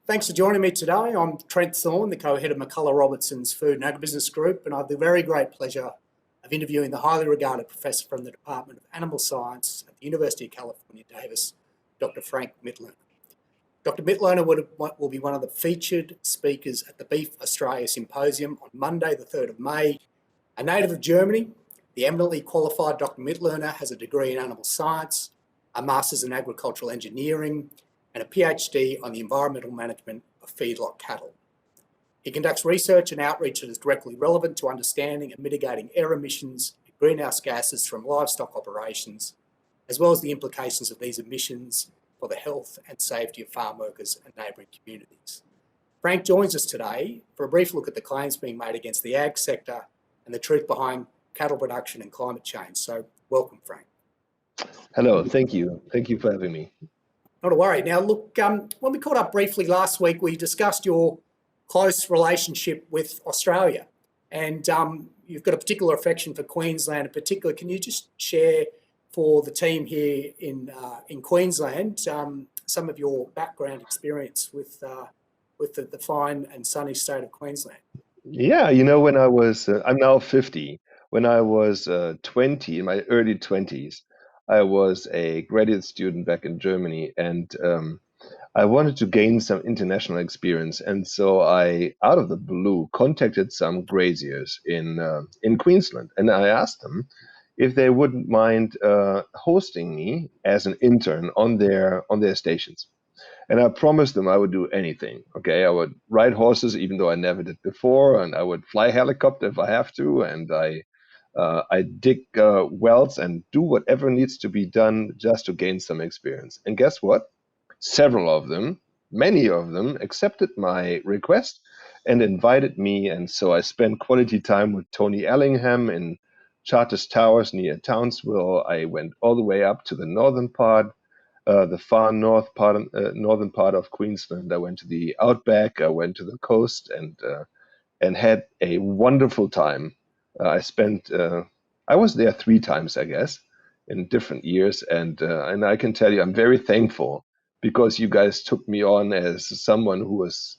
Thanks for joining me today. I'm Trent Thorne, the co-head of McCullough Robertson's Food and Agribusiness Group, and I have the very great pleasure of interviewing the highly regarded professor from the Department of Animal Science at the University of California, Davis, Dr. Frank Mitloehner. Dr. Mitloehner will be one of the featured speakers at the Beef Australia Symposium on Monday, the 3rd of May. A native of Germany, the eminently qualified Dr. Mitloehner has a degree in animal science, a master's in agricultural engineering, and a PhD on the environmental management of feedlot cattle. He conducts research and outreach that is directly relevant to understanding and mitigating air emissions and greenhouse gases from livestock operations, as well as the implications of these emissions for the health and safety of farm workers and neighbouring communities. Frank joins us today for a brief look at the claims being made against the ag sector and the truth behind cattle production and climate change. So welcome, Frank. Hello, thank you. Thank you for having me. Not a worry. Now, look, when we caught up briefly last week, we discussed your close relationship with Australia, and you've got a particular affection for Queensland in particular. Can you just share for the team here in Queensland some of your background experience with the fine and sunny state of Queensland? Yeah, when I was, I'm now 50. When I was 20, in my early 20s, I was a graduate student back in Germany, and I wanted to gain some international experience. And so I, out of the blue, contacted some graziers in Queensland, and I asked them if they wouldn't mind hosting me as an intern on their stations. And I promised them I would do anything. Okay, I would ride horses, even though I never did before, and I would fly helicopter if I have to, and I dig wells and do whatever needs to be done just to gain some experience. And guess what? Several of them, many of them, accepted my request and invited me. And so I spent quality time with Tony Ellingham in Charters Towers near Townsville. I went all the way up to the northern part, the far northern part of Queensland. I went to the outback. I went to the coast and had a wonderful time. I was there 3 times, I guess, in different years, and I can tell you I'm very thankful because you guys took me on as someone who was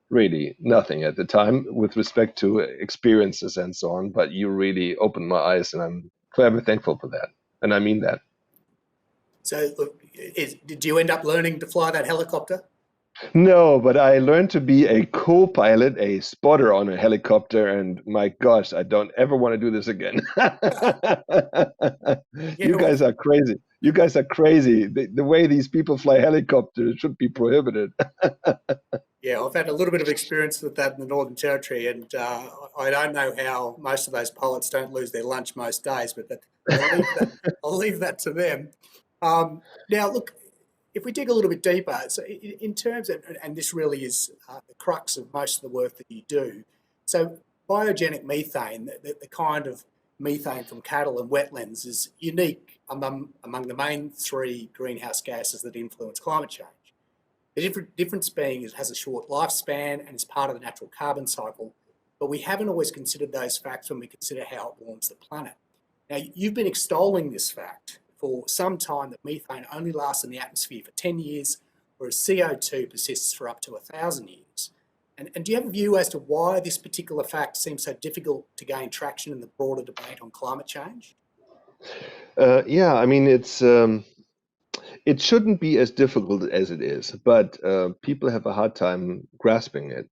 really nothing at the time with respect to experiences and so on, but you really opened my eyes, and I'm forever thankful for that, and I mean that. So, look, did you end up learning to fly that helicopter? No, but I learned to be a co-pilot, a spotter on a helicopter, and my gosh, I don't ever want to do this again. You guys are crazy. You guys are crazy. The way these people fly helicopters should be prohibited. Yeah, I've had a little bit of experience with that in the Northern Territory, and I don't know how most of those pilots don't lose their lunch most days, but I'll leave that to them. Now, look, if we dig a little bit deeper, so in terms of, and this really is the crux of most of the work that you do, so biogenic methane, the kind of methane from cattle and wetlands, is unique among the main 3 greenhouse gases that influence climate change. The difference being it has a short lifespan and is part of the natural carbon cycle, but we haven't always considered those facts when we consider how it warms the planet. Now, you've been extolling this fact for some time, that methane only lasts in the atmosphere for 10 years, whereas CO2 persists for up to 1,000 years. And do you have a view as to why this particular fact seems so difficult to gain traction in the broader debate on climate change? Yeah, I mean, it shouldn't be as difficult as it is, but people have a hard time grasping it.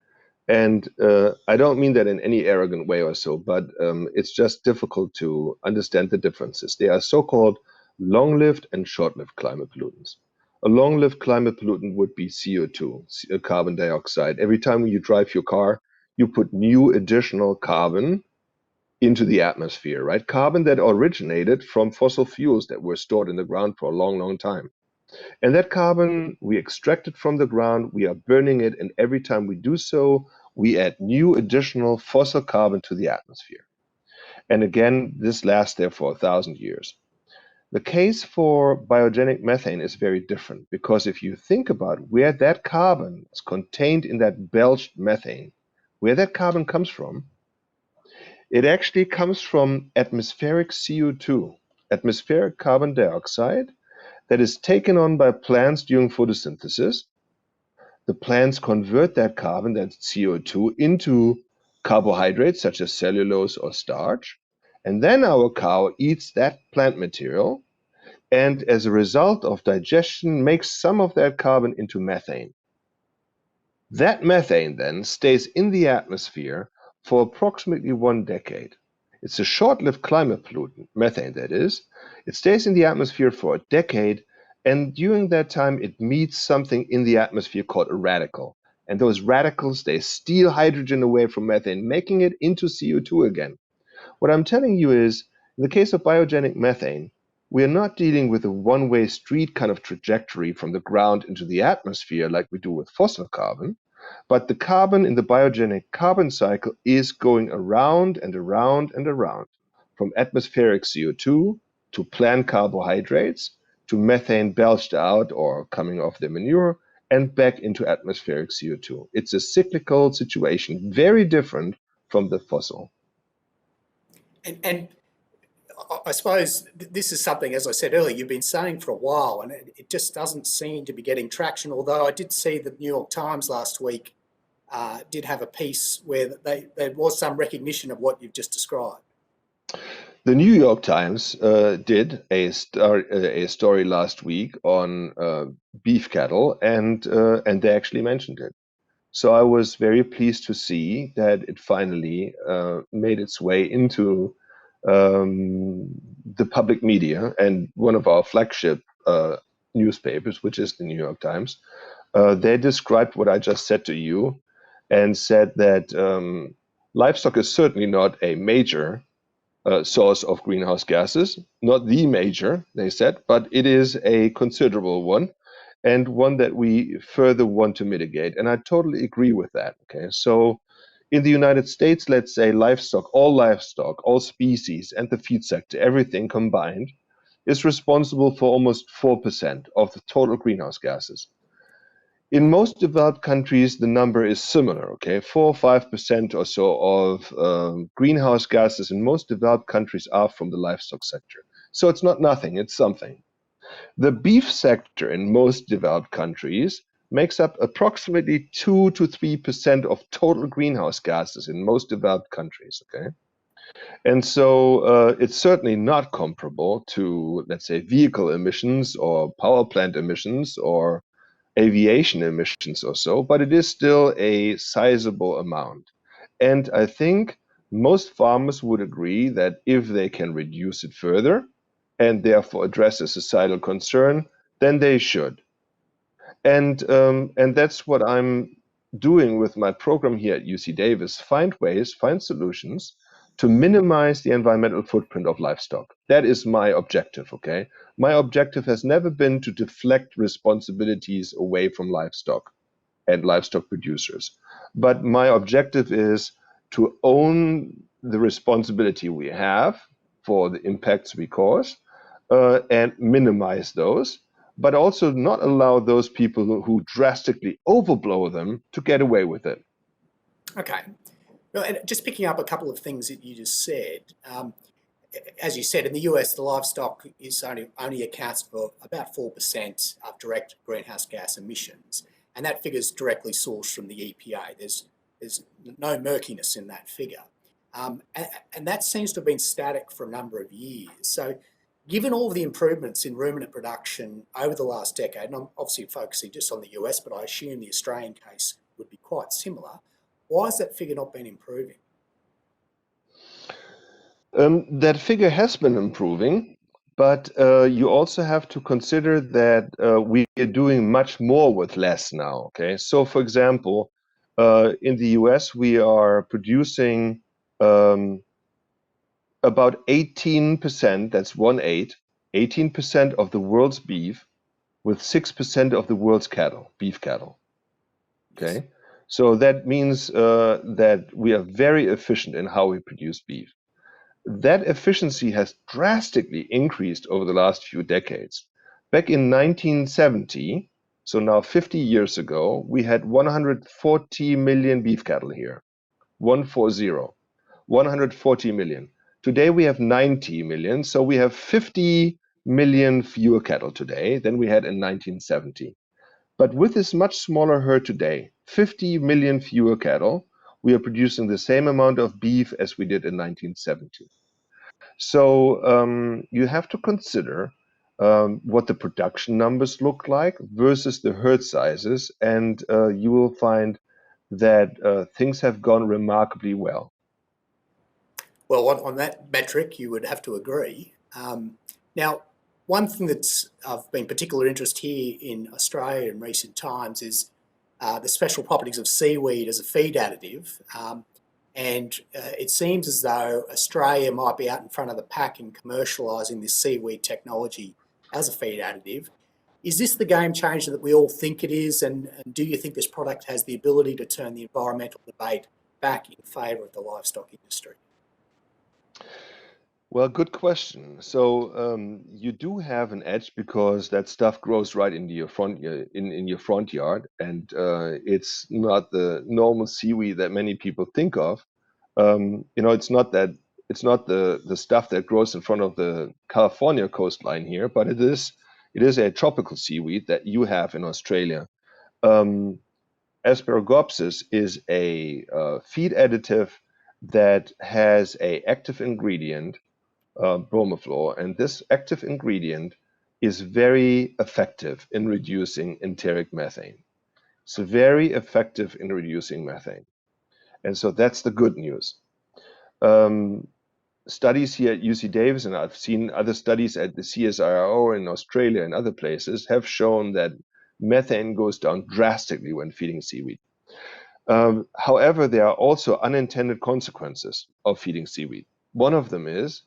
And I don't mean that in any arrogant way or so, but it's just difficult to understand the differences. They are so-called long-lived and short-lived climate pollutants. A long-lived climate pollutant would be CO2, carbon dioxide. Every time you drive your car, you put new additional carbon into the atmosphere, right? Carbon that originated from fossil fuels that were stored in the ground for a long, long time. And that carbon, we extract it from the ground, we are burning it, and every time we do so, we add new additional fossil carbon to the atmosphere. And again, this lasts there for 1,000 years. The case for biogenic methane is very different, because if you think about where that carbon is contained in that belched methane, where that carbon comes from, it actually comes from atmospheric CO2, atmospheric carbon dioxide, that is taken on by plants during photosynthesis, The plants convert that carbon, that CO2, into carbohydrates such as cellulose or starch. And then our cow eats that plant material, and as a result of digestion, makes some of that carbon into methane. That methane then stays in the atmosphere for approximately 1 decade. It's a short-lived climate pollutant, methane that is. It stays in the atmosphere for a decade, and during that time it meets something in the atmosphere called a radical. And those radicals, they steal hydrogen away from methane, making it into CO2 again. What I'm telling you is, in the case of biogenic methane, we are not dealing with a one-way street kind of trajectory from the ground into the atmosphere like we do with fossil carbon, but the carbon in the biogenic carbon cycle is going around and around and around, from atmospheric CO2 to plant carbohydrates to methane belched out or coming off the manure and back into atmospheric CO2. It's a cyclical situation, very different from the fossil. And I suppose this is something, as I said earlier, you've been saying for a while, and it just doesn't seem to be getting traction. Although I did see the New York Times last week did have a piece where there was some recognition of what you've just described. The New York Times did a story last week on beef cattle, and they actually mentioned it. So I was very pleased to see that it finally made its way into the public media, and one of our flagship newspapers, which is the New York Times, they described what I just said to you and said that livestock is certainly not a major source of greenhouse gases, not the major, they said, but it is a considerable one, and one that we further want to mitigate. And I totally agree with that. Okay, so in the United States, let's say livestock, all species, and the feed sector, everything combined, is responsible for almost 4% of the total greenhouse gases. In most developed countries, the number is similar, okay? 4 or 5% or so of greenhouse gases in most developed countries are from the livestock sector. So it's not nothing, it's something. The beef sector in most developed countries makes up approximately 2 to 3% of total greenhouse gases in most developed countries, okay? And so it's certainly not comparable to, let's say, vehicle emissions or power plant emissions or aviation emissions or so, but it is still a sizable amount. And I think most farmers would agree that if they can reduce it further and therefore address a societal concern, then they should. And that's what I'm doing with my program here at UC Davis, find solutions to minimize the environmental footprint of livestock. That is my objective, okay? My objective has never been to deflect responsibilities away from livestock and livestock producers. But my objective is to own the responsibility we have for the impacts we cause and minimize those, but also not allow those people who drastically overblow them to get away with it. Okay. Well, and just picking up a couple of things that you just said, as you said, in the US, the livestock is only accounts for about 4% of direct greenhouse gas emissions, and that figure is directly sourced from the EPA. There's no murkiness in that figure, and that seems to have been static for a number of years. So, given all of the improvements in ruminant production over the last decade, and I'm obviously focusing just on the US, but I assume the Australian case would be quite similar. Why has that figure not been improving? That figure has been improving, but you also have to consider that we are doing much more with less now. Okay, so for example, in the US, we are producing about 18%, that's 18% of the world's beef with 6% of the world's beef cattle. Okay, Yes. so that means that we are very efficient in how we produce beef. That efficiency has drastically increased over the last few decades. Back in 1970, so now 50 years ago, we had 140 million beef cattle here. 140 million. Today we have 90 million, so we have 50 million fewer cattle today than we had in 1970. But with this much smaller herd today, 50 million fewer cattle, we are producing the same amount of beef as we did in 1970. So you have to consider what the production numbers look like versus the herd sizes, and you will find that things have gone remarkably well. Well, on that metric, you would have to agree. Now, one thing that's of been particular interest here in Australia in recent times is the special properties of seaweed as a feed additive. And it seems as though Australia might be out in front of the pack in commercialising this seaweed technology as a feed additive. Is this the game changer that we all think it is? And do you think this product has the ability to turn the environmental debate back in favour of the livestock industry? Well, good question. So you do have an edge because that stuff grows right into your in your front yard, and it's not the normal seaweed that many people think of. It's not the stuff that grows in front of the California coastline here, but it is a tropical seaweed that you have in Australia. Um, Asparagopsis is a feed additive that has a active ingredient, bromofluor, and this active ingredient is very effective in reducing enteric methane. It's very effective in reducing methane, and so that's the good news. Studies here at UC Davis, and I've seen other studies at the CSIRO in Australia and other places, have shown that methane goes down drastically when feeding seaweed. However, there are also unintended consequences of feeding seaweed. One of them is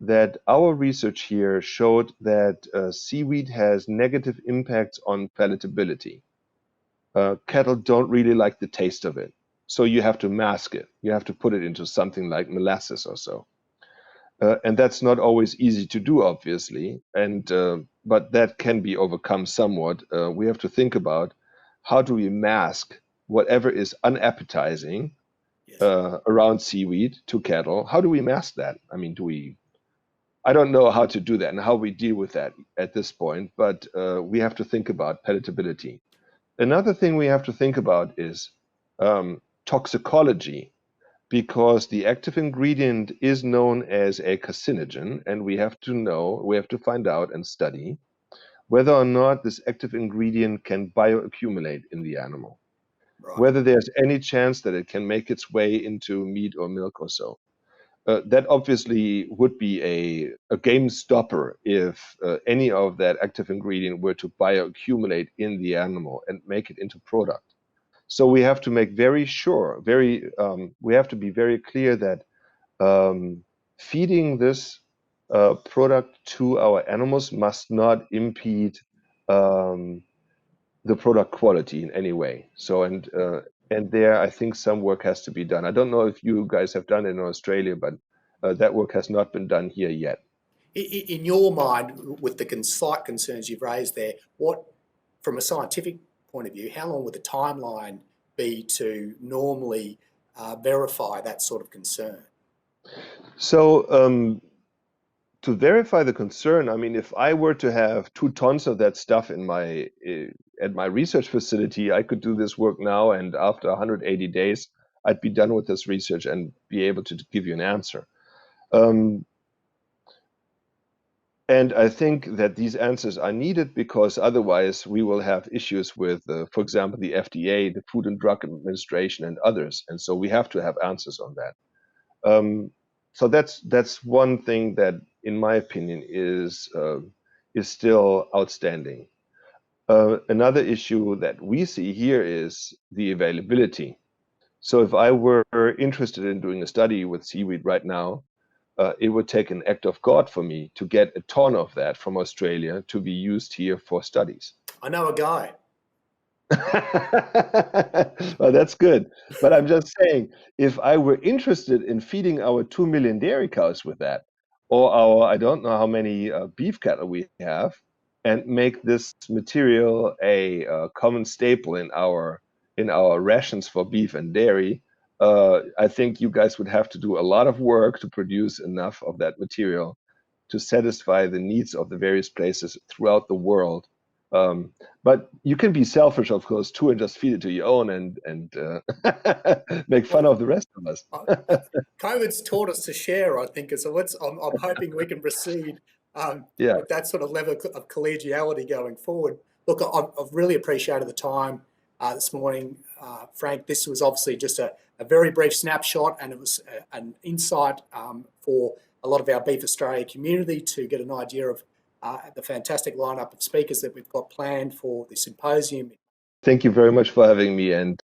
that our research here showed that seaweed has negative impacts on palatability. Cattle don't really like the taste of it, so you have to mask it. You have to put it into something like molasses or so. And that's not always easy to do, obviously, but that can be overcome somewhat. We have to think about how do we mask whatever is unappetizing Yes. around seaweed to cattle. How do we mask that? I mean, I don't know how to do that and how we deal with that at this point, but we have to think about palatability. Another thing we have to think about is toxicology, because the active ingredient is known as a carcinogen, and we have to find out and study whether or not this active ingredient can bioaccumulate in the animal, Right. whether there's any chance that it can make its way into meat or milk or so. That obviously would be a game stopper if any of that active ingredient were to bioaccumulate in the animal and make it into product. So we have to make very sure, we have to be very clear that feeding this product to our animals must not impede the product quality in any way. So, and there, I think some work has to be done. I don't know if you guys have done it in Australia, but that work has not been done here yet. In your mind, with the slight concerns you've raised there, from a scientific point of view, how long would the timeline be to normally verify that sort of concern? So, to verify the concern, I mean, if I were to have 2 tons of that stuff in at my research facility, I could do this work now, and after 180 days, I'd be done with this research and be able to give you an answer. And I think that these answers are needed because otherwise we will have issues with, for example, the FDA, the Food and Drug Administration, and others. And so we have to have answers on that. So that's one thing that, in my opinion, is still outstanding. Another issue that we see here is the availability. So if I were interested in doing a study with seaweed right now, it would take an act of God for me to get a ton of that from Australia to be used here for studies. I know a guy. Well, that's good. But I'm just saying, if I were interested in feeding our 2 million dairy cows with that, or I don't know how many beef cattle we have, and make this material a common staple in our rations for beef and dairy, I think you guys would have to do a lot of work to produce enough of that material to satisfy the needs of the various places throughout the world But you can be selfish, of course, too, and just feed it to your own and make fun of the rest of us. COVID's taught us to share, I think. So I'm hoping we can proceed Yeah. with that sort of level of collegiality going forward. Look, I've really appreciated the time this morning, Frank. This was obviously just a very brief snapshot, and it was an insight for a lot of our Beef Australia community to get an idea of the fantastic lineup of speakers that we've got planned for the symposium. Thank you very much for having me, and